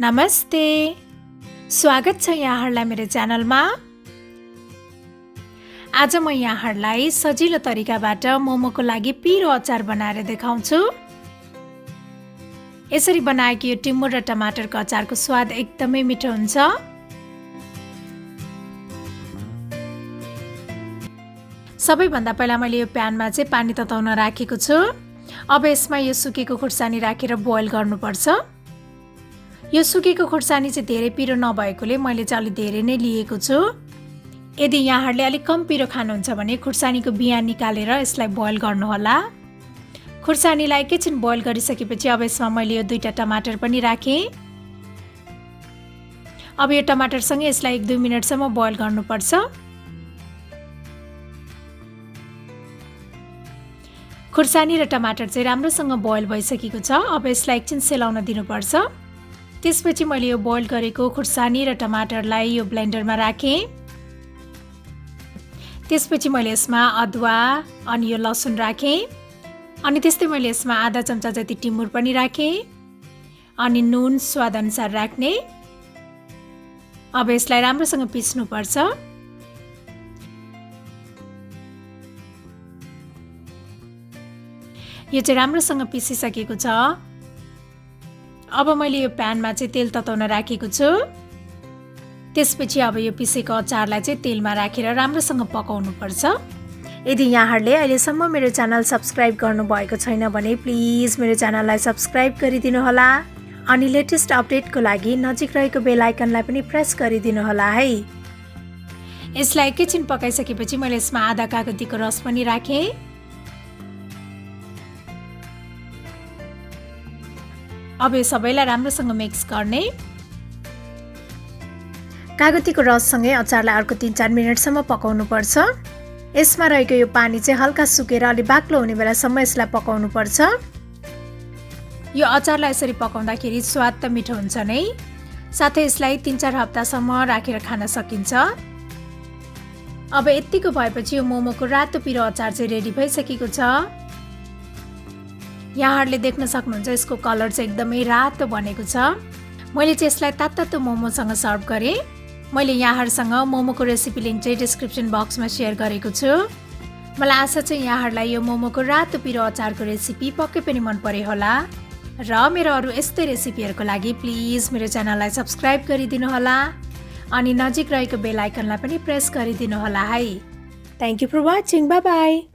नमस्ते, स्वागत छ यहाँहरूलाई मेरो च्यानलमा। आज म यहाँहरूलाई सजिलो तरिकाबाट मोमोको लागि पिरो अचार बनाएर देखाउँछु। यसरी बनाएको यो टिमुर र टमाटरको अचारको स्वाद एकदमै मिठो हुन्छ। सबैभन्दा पहिला मैले यो प्यानमा चाहिँ पानी तताउन राखेको छु। अब यसमा यो सुकेको खुर्सानी राखेर बोइल गर्नुपर्छ। यो सुकेको खुर्सानी चाहिँ धेरै पिरो नभएकोले मैले चाहिँ अलि धेरै नै लिएको छु। यदि यहाँहरूले अलिक कम पिरो खानुहुन्छ भने खुर्सानीको बिया निकालेर यसलाई बोइल गर्नुहोला। खुर्सानीलाई एकैछिन बोइल गरिसकेपछि अब यसमा मैले यो 2टा टमाटर पनि राखेँ। अब यो टमाटरसँगै यसलाई 1-2 मिनेटसम्म बोइल गर्नुपर्छ। खुर्सानी र टमाटर चाहिँ राम्रोसँग बोइल भइसकेको छ। अब यसलाई एकछिन सेलाउन दिनुपर्छ। त्यसपछि मैले यो बोइल गरेको खुर्सानी र टमाटरलाई यो ब्लेन्डरमा राखेँ। त्यसपछि मैले यसमा अदुवा अनि यो लसुन राखेँ। अनि त्यस्तै मैले यसमा आधा चम्चा जति टिमुर पनि राखेँ। अनि नुन स्वाद अनुसार राख्ने। अब यसलाई राम्रोसँग पिस्नुपर्छ। यो चाहिँ राम्रोसँग पिसिसकेको छ। अब मैले यो प्यानमा चाहिँ तेल तताउन राखेको छु। त्यसपछि अब यो पिसेको अचारलाई चाहिँ तेलमा राखेर राम्रोसँग पकाउनु पर्छ। यदि यहाँहरूले अहिलेसम्म मेरो च्यानल सब्स्क्राइब गर्नुभएको छैन भने प्लिज मेरो च्यानललाई सब्स्क्राइब गरिदिनु होला। अनि लेटेस्ट अपडेटको लागि नजिक रहेको बेल आइकनलाई पनि प्रेस गरिदिनु होला है। यसलाई एकैछिन पकाइसकेपछि मैले यसमा आधा कागतीको रस पनि राखेँ। अब यो सबैलाई राम्रोसँग मिक्स गर्ने। कागतीको रससँगै अचारलाई अर्को 3-4 मिनेटसम्म पकाउनु पर्छ। यसमा रहेको यो पानी चाहिँ हल्का सुकेर अलि बाक्लो हुने बेलासम्म यसलाई पकाउनु पर्छ। यो अचारलाई यसरी पकाउँदाखेरि स्वाद त मिठो हुन्छ नै, साथै यसलाई 3-4 हप्तासम्म राखेर खान सकिन्छ। अब यतिको भएपछि यो मोमोको रातो पिरो अचार चाहिँ रेडी भइसकेको छ। यहाँहरूले देख्न सक्नुहुन्छ यसको कलर चाहिँ एकदमै रातो बनेको छ। मैले चाहिँ यसलाई तातो मोमोसँग सर्भ गरेँ। मैले यहाँहरूसँग मोमोको रेसिपी लिङ्क चाहिँ डिस्क्रिप्सन बक्समा सेयर गरेको छु। मलाई आशा छ यहाँहरूलाई यो मोमोको रातो पिरो अचारको रेसिपी पक्कै पनि मन पर्यो होला। र मेरो अरू यस्तै रेसिपीहरूको लागि प्लिज मेरो च्यानललाई सब्स्क्राइब गरिदिनु होला। अनि नजिक रहेको बेल आइकनलाई पनि प्रेस गरिदिनु होला है। Thank you for watching. Bye by.